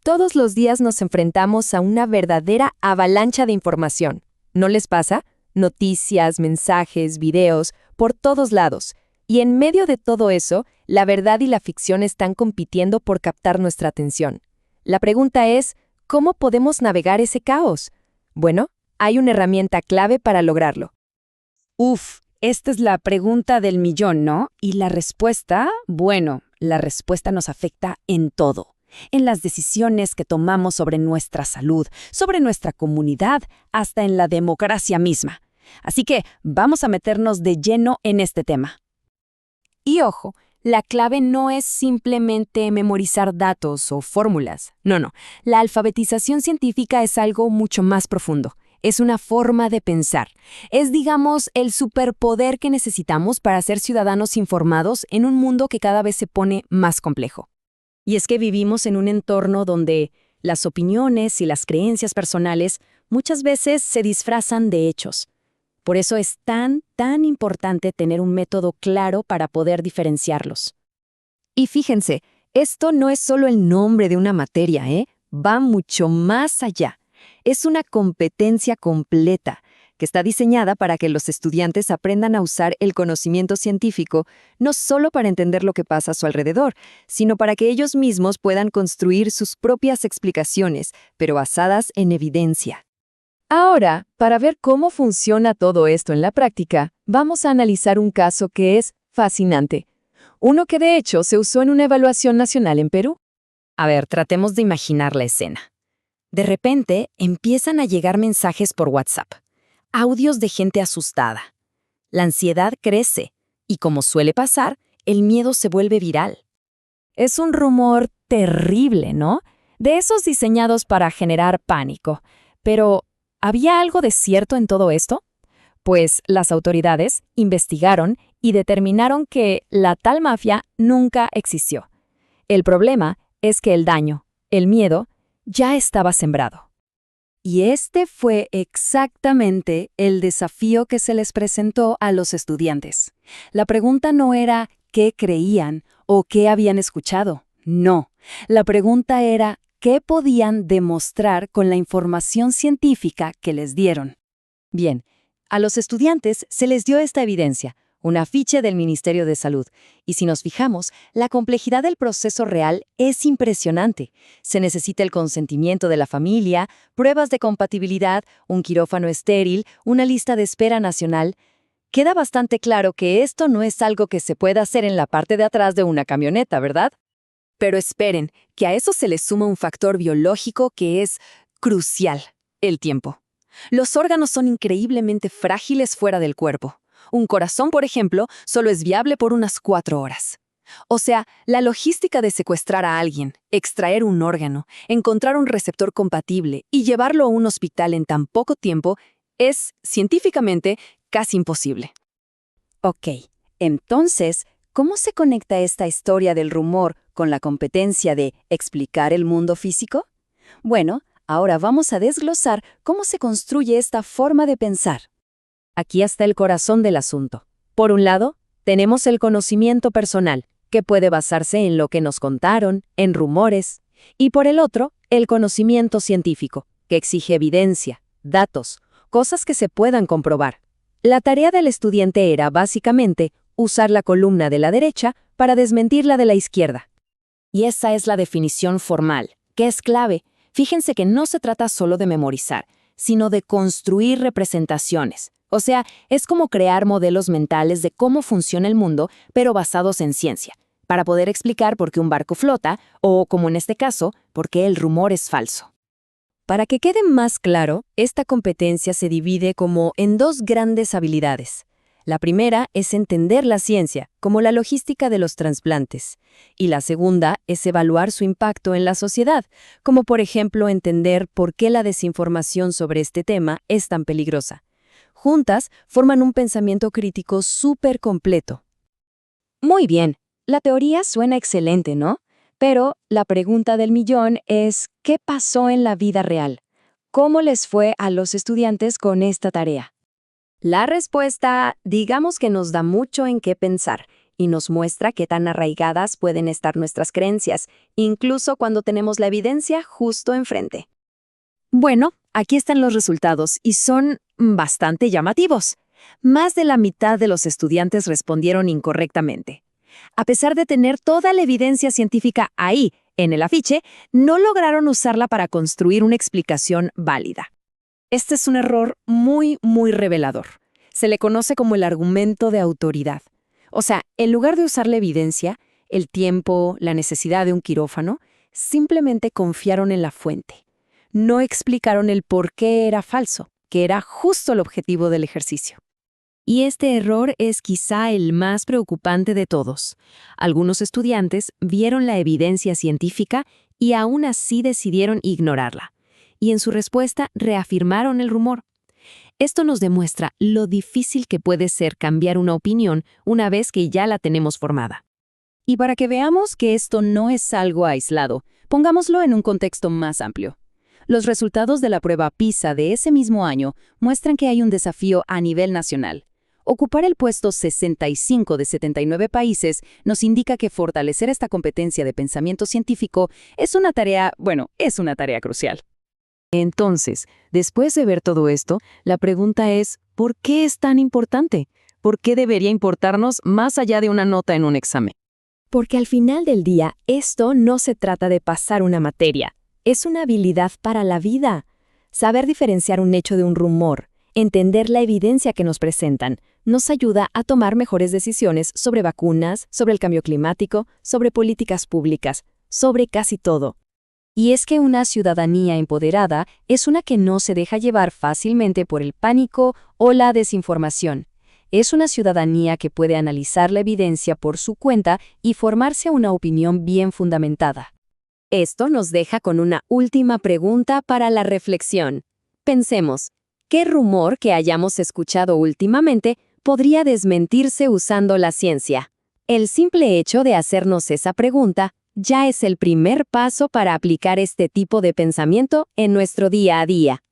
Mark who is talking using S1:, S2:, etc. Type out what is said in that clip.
S1: Todos los días nos enfrentamos a una verdadera avalancha de información. ¿No les pasa? Noticias, mensajes, videos, por todos lados. Y en medio de todo eso, la verdad y la ficción están compitiendo por captar nuestra atención. La pregunta es, ¿cómo podemos navegar ese caos? Bueno, hay una herramienta clave para lograrlo.
S2: Esta es la pregunta del millón, ¿no? Y la respuesta, bueno, la respuesta nos afecta en todo. En las decisiones que tomamos sobre nuestra salud, sobre nuestra comunidad, hasta en la democracia misma. Así que vamos a meternos de lleno en este tema.
S1: Y ojo, la clave no es simplemente memorizar datos o fórmulas. No. La alfabetización científica es algo mucho más profundo. Es una forma de pensar. Es, digamos, el superpoder que necesitamos para ser ciudadanos informados en un mundo que cada vez se pone más complejo.
S2: Y es que vivimos en un entorno donde las opiniones y las creencias personales muchas veces se disfrazan de hechos. Por eso es tan importante tener un método claro para poder diferenciarlos.
S1: Y fíjense, esto no es solo el nombre de una materia, Va mucho más allá. Es una competencia completa que está diseñada para que los estudiantes aprendan a usar el conocimiento científico no solo para entender lo que pasa a su alrededor, sino para que ellos mismos puedan construir sus propias explicaciones, pero basadas en evidencia. Ahora, para ver cómo funciona todo esto en la práctica, vamos a analizar un caso que es fascinante. Uno que de hecho se usó en una evaluación nacional en Perú.
S2: A ver, tratemos de imaginar la escena. De repente, empiezan a llegar mensajes por WhatsApp. Audios de gente asustada. La ansiedad crece y, como suele pasar, el miedo se vuelve viral.
S1: Es un rumor terrible, ¿no? De esos diseñados para generar pánico. Pero, ¿había algo de cierto en todo esto? Pues las autoridades investigaron y determinaron que la tal mafia nunca existió. El problema es que el daño, el miedo, ya estaba sembrado. Y este fue exactamente el desafío que se les presentó a los estudiantes. La pregunta no era qué creían o qué habían escuchado. No. La pregunta era qué podían demostrar con la información científica que les dieron. Bien, a los estudiantes se les dio esta evidencia, un afiche del Ministerio de Salud. Y si nos fijamos, la complejidad del proceso real es impresionante. Se necesita el consentimiento de la familia, pruebas de compatibilidad, un quirófano estéril, una lista de espera nacional. Queda bastante claro que esto no es algo que se pueda hacer en la parte de atrás de una camioneta, ¿verdad? Pero esperen, que a eso se le suma un factor biológico que es crucial: el tiempo. Los órganos son increíblemente frágiles fuera del cuerpo. Un corazón, por ejemplo, solo es viable por unas 4 horas. O sea, la logística de secuestrar a alguien, extraer un órgano, encontrar un receptor compatible y llevarlo a un hospital en tan poco tiempo es, científicamente, casi imposible.
S2: Ok, entonces, ¿cómo se conecta esta historia del rumor con la competencia de explicar el mundo físico? Bueno, ahora vamos a desglosar cómo se construye esta forma de pensar.
S1: Aquí está el corazón del asunto. Por un lado, tenemos el conocimiento personal, que puede basarse en lo que nos contaron, en rumores. Y por el otro, el conocimiento científico, que exige evidencia, datos, cosas que se puedan comprobar. La tarea del estudiante era, básicamente, usar la columna de la derecha para desmentir la de la izquierda.
S2: Y esa es la definición formal, que es clave. Fíjense que no se trata solo de memorizar, sino de construir representaciones. O sea, es como crear modelos mentales de cómo funciona el mundo, pero basados en ciencia, para poder explicar por qué un barco flota, o, como en este caso, por qué el rumor es falso.
S1: Para que quede más claro, esta competencia se divide como en 2 grandes habilidades. La primera es entender la ciencia, como la logística de los trasplantes. Y la segunda es evaluar su impacto en la sociedad, como por ejemplo entender por qué la desinformación sobre este tema es tan peligrosa. Juntas forman un pensamiento crítico súper completo. Muy bien, la teoría suena excelente, ¿no? Pero la pregunta del millón es, ¿qué pasó en la vida real? ¿Cómo les fue a los estudiantes con esta tarea? La respuesta, digamos que nos da mucho en qué pensar,
S2: y nos muestra qué tan arraigadas pueden estar nuestras creencias, incluso cuando tenemos la evidencia justo enfrente. Bueno, aquí están los resultados y son bastante llamativos. Más de la mitad de los estudiantes respondieron incorrectamente. A pesar de tener toda la evidencia científica ahí, en el afiche, no lograron usarla para construir una explicación válida. Este es un error muy revelador. Se le conoce como el argumento de autoridad. O sea, en lugar de usar la evidencia, el tiempo, la necesidad de un quirófano, simplemente confiaron en la fuente. No explicaron el por qué era falso, que era justo el objetivo del ejercicio. Y este error es quizá el más preocupante de todos. Algunos estudiantes vieron la evidencia científica y aún así decidieron ignorarla. Y en su respuesta reafirmaron el rumor. Esto nos demuestra lo difícil que puede ser cambiar una opinión una vez que ya la tenemos formada.
S1: Y para que veamos que esto no es algo aislado, pongámoslo en un contexto más amplio. Los resultados de la prueba PISA de ese mismo año muestran que hay un desafío a nivel nacional. Ocupar el puesto 65 de 79 países nos indica que fortalecer esta competencia de pensamiento científico es una tarea crucial.
S2: Entonces, después de ver todo esto, la pregunta es, ¿por qué es tan importante? ¿Por qué debería importarnos más allá de una nota en un examen? Porque al final del día, esto no se trata de pasar una materia. Es una habilidad para la vida. Saber diferenciar un hecho de un rumor, entender la evidencia que nos presentan, nos ayuda a tomar mejores decisiones sobre vacunas, sobre el cambio climático, sobre políticas públicas, sobre casi todo. Y es que una ciudadanía empoderada es una que no se deja llevar fácilmente por el pánico o la desinformación. Es una ciudadanía que puede analizar la evidencia por su cuenta y formarse una opinión bien fundamentada. Esto nos deja con una última pregunta para la reflexión. Pensemos, ¿qué rumor que hayamos escuchado últimamente podría desmentirse usando la ciencia? El simple hecho de hacernos esa pregunta ya es el primer paso para aplicar este tipo de pensamiento en nuestro día a día.